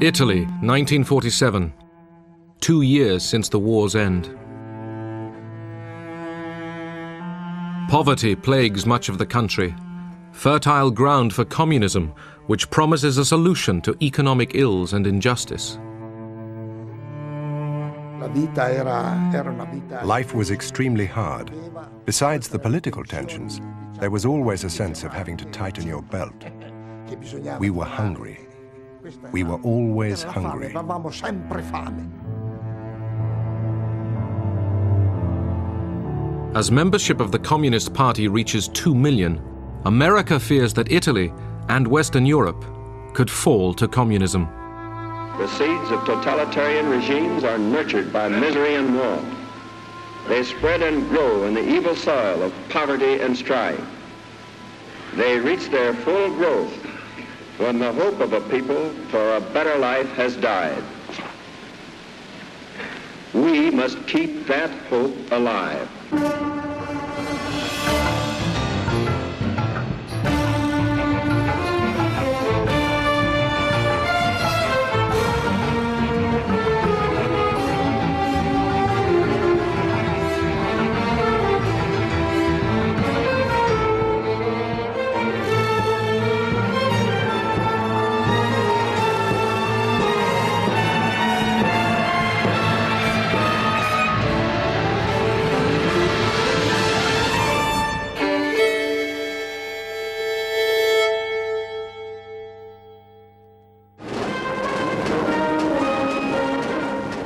Italy, 1947. 2 years since the war's end. Poverty plagues much of the country, fertile ground for communism, which promises a solution to economic ills and injustice. Life was extremely hard. Besides the political tensions, there was always a sense of having to tighten your belt. We were hungry. We were always hungry. As membership of the Communist Party reaches 2 million, America fears that Italy and Western Europe could fall to communism. The seeds of totalitarian regimes are nurtured by misery and war. They spread and grow in the evil soil of poverty and strife. They reach their full growth when the hope of a people for a better life has died. We must keep that hope alive.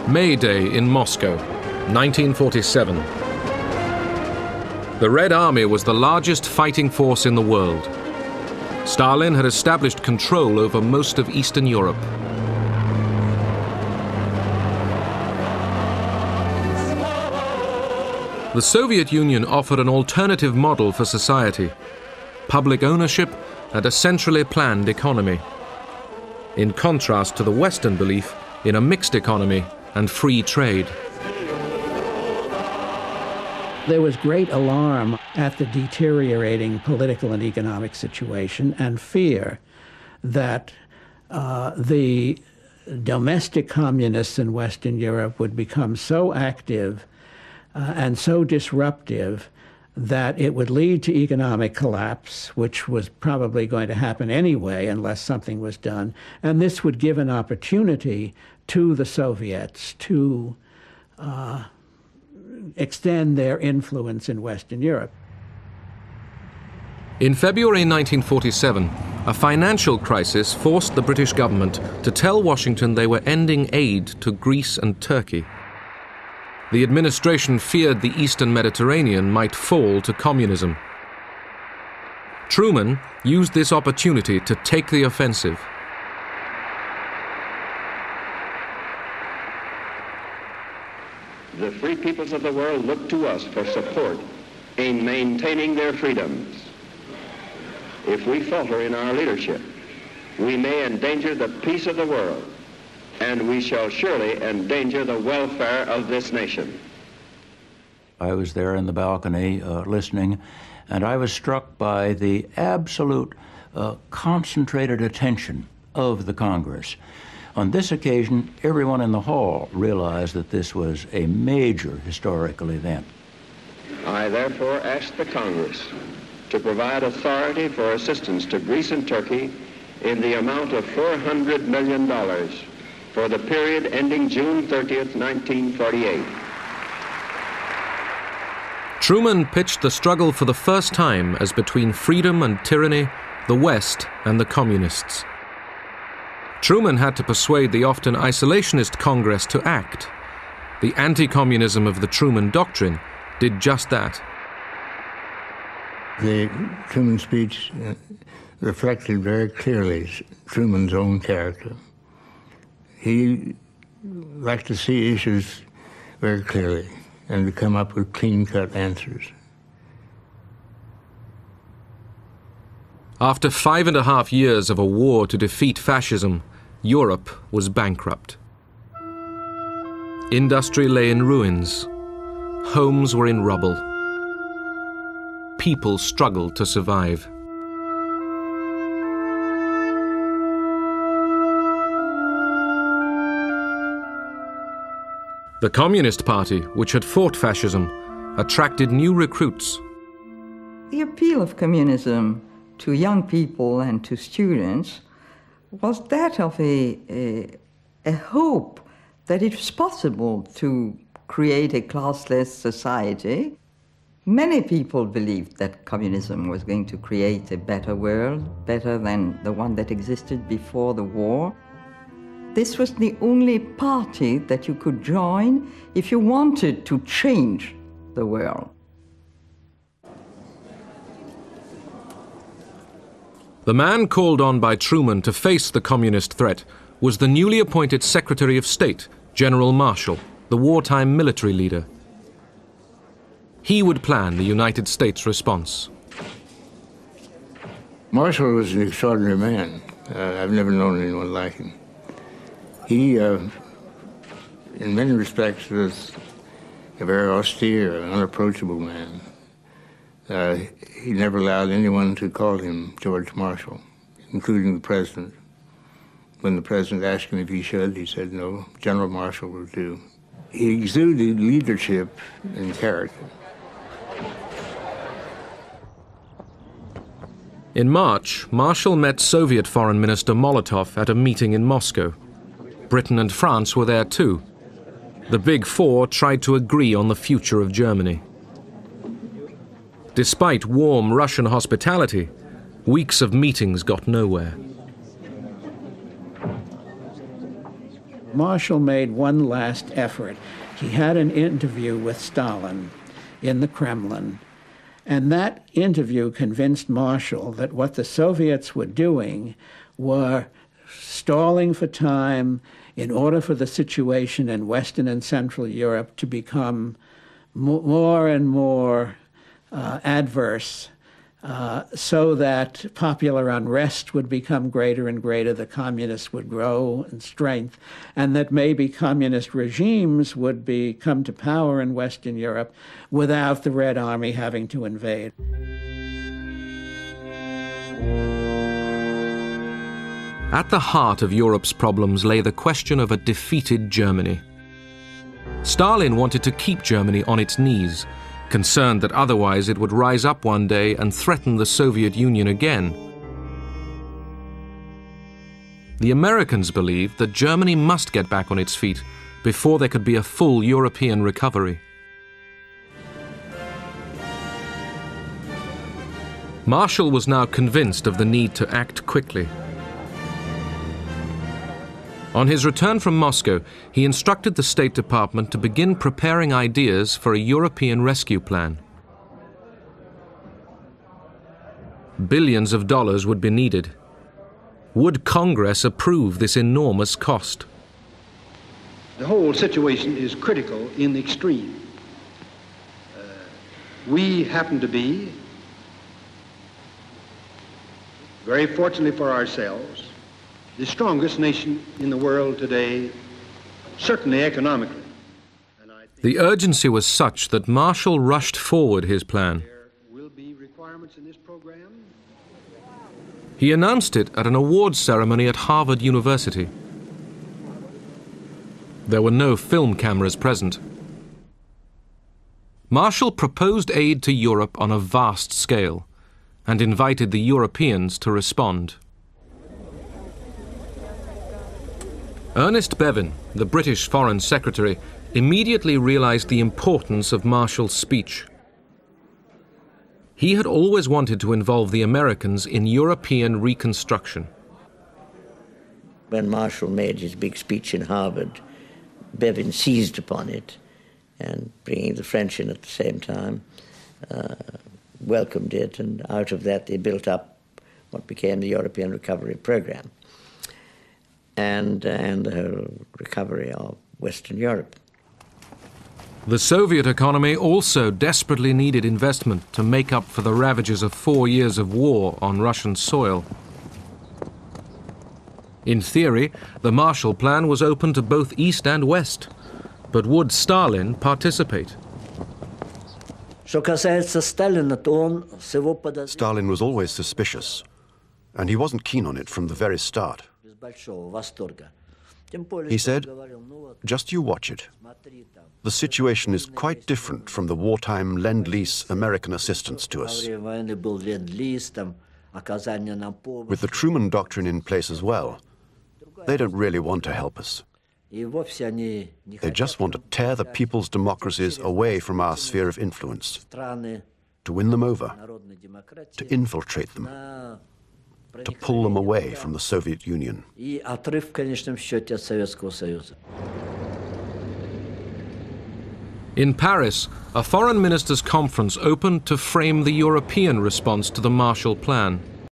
May Day in Moscow, 1947. The Red Army was the largest fighting force in the world. Stalin had established control over most of Eastern Europe. The Soviet Union offered an alternative model for society: public ownership and a centrally planned economy, in contrast to the Western belief in a mixed economy and free trade. There was great alarm at the deteriorating political and economic situation and fear that the domestic communists in Western Europe would become so active and so disruptive that it would lead to economic collapse, which was probably going to happen anyway unless something was done. And this would give an opportunity to the Soviets to extend their influence in Western Europe. In February 1947, a financial crisis forced the British government to tell Washington they were ending aid to Greece and Turkey. The administration feared the Eastern Mediterranean might fall to communism. Truman used this opportunity to take the offensive. The free peoples of the world look to us for support in maintaining their freedoms. If we falter in our leadership, we may endanger the peace of the world, and we shall surely endanger the welfare of this nation. I was there in the balcony listening, and I was struck by the absolute concentrated attention of the Congress. On this occasion, everyone in the hall realized that this was a major historical event. I therefore ask the Congress to provide authority for assistance to Greece and Turkey in the amount of $400 million for the period ending June 30th, 1948. Truman pitched the struggle for the first time as between freedom and tyranny, the West and the communists. Truman had to persuade the often isolationist Congress to act. The anti-communism of the Truman Doctrine did just that. The Truman speech reflected very clearly Truman's own character. He liked to see issues very clearly and to come up with clean-cut answers. After 5.5 years of a war to defeat fascism, Europe was bankrupt. Industry lay in ruins. Homes were in rubble. People struggled to survive. The Communist Party, which had fought fascism, attracted new recruits. The appeal of communism to young people and to students was that of a hope that it was possible to create a classless society. Many people believed that communism was going to create a better world, better than the one that existed before the war. This was the only party that you could join if you wanted to change the world. The man called on by Truman to face the communist threat was the newly appointed Secretary of State, General Marshall, the wartime military leader. He would plan the United States response. Marshall was an extraordinary man. I've never known anyone like him. He, in many respects, was a very austere, unapproachable man. He never allowed anyone to call him George Marshall, including the president. When the president asked him if he should, he said no, General Marshall will do. He exuded leadership and character. In March, Marshall met Soviet Foreign Minister Molotov at a meeting in Moscow. Britain and France were there too. The Big Four tried to agree on the future of Germany. Despite warm Russian hospitality, weeks of meetings got nowhere. Marshall made one last effort. He had an interview with Stalin in the Kremlin, and that interview convinced Marshall that what the Soviets were doing were stalling for time in order for the situation in Western and Central Europe to become more and more adverse, so that popular unrest would become greater and greater, the communists would grow in strength, and that maybe communist regimes would come to power in Western Europe without the Red Army having to invade. At the heart of Europe's problems lay the question of a defeated Germany. Stalin wanted to keep Germany on its knees, concerned that otherwise it would rise up one day and threaten the Soviet Union again. The Americans believed that Germany must get back on its feet before there could be a full European recovery. Marshall was now convinced of the need to act quickly. On his return from Moscow, he instructed the State Department to begin preparing ideas for a European rescue plan. Billions of dollars would be needed. Would Congress approve this enormous cost? The whole situation is critical in the extreme. We happen to be, very fortunately for ourselves, the strongest nation in the world today, certainly economically. The urgency was such that Marshall rushed forward his plan. There will be requirements in this program. He announced it at an awards ceremony at Harvard University. There were no film cameras present. Marshall proposed aid to Europe on a vast scale and invited the Europeans to respond. Ernest Bevin, the British Foreign Secretary, immediately realized the importance of Marshall's speech. He had always wanted to involve the Americans in European reconstruction. When Marshall made his big speech in Harvard, Bevin seized upon it and, bringing the French in at the same time, welcomed it, and out of that they built up what became the European Recovery Program and the recovery of Western Europe. The Soviet economy also desperately needed investment to make up for the ravages of 4 years of war on Russian soil. In theory, the Marshall Plan was open to both East and West, but would Stalin participate? Stalin was always suspicious, and he wasn't keen on it from the very start. He said, "Just you watch it. The situation is quite different from the wartime Lend-Lease American assistance to us. With the Truman Doctrine in place as well, they don't really want to help us. They just want to tear the people's democracies away from our sphere of influence, to win them over, to infiltrate them, to pull them away from the Soviet Union." In Paris, a foreign ministers' conference opened to frame the European response to the Marshall Plan.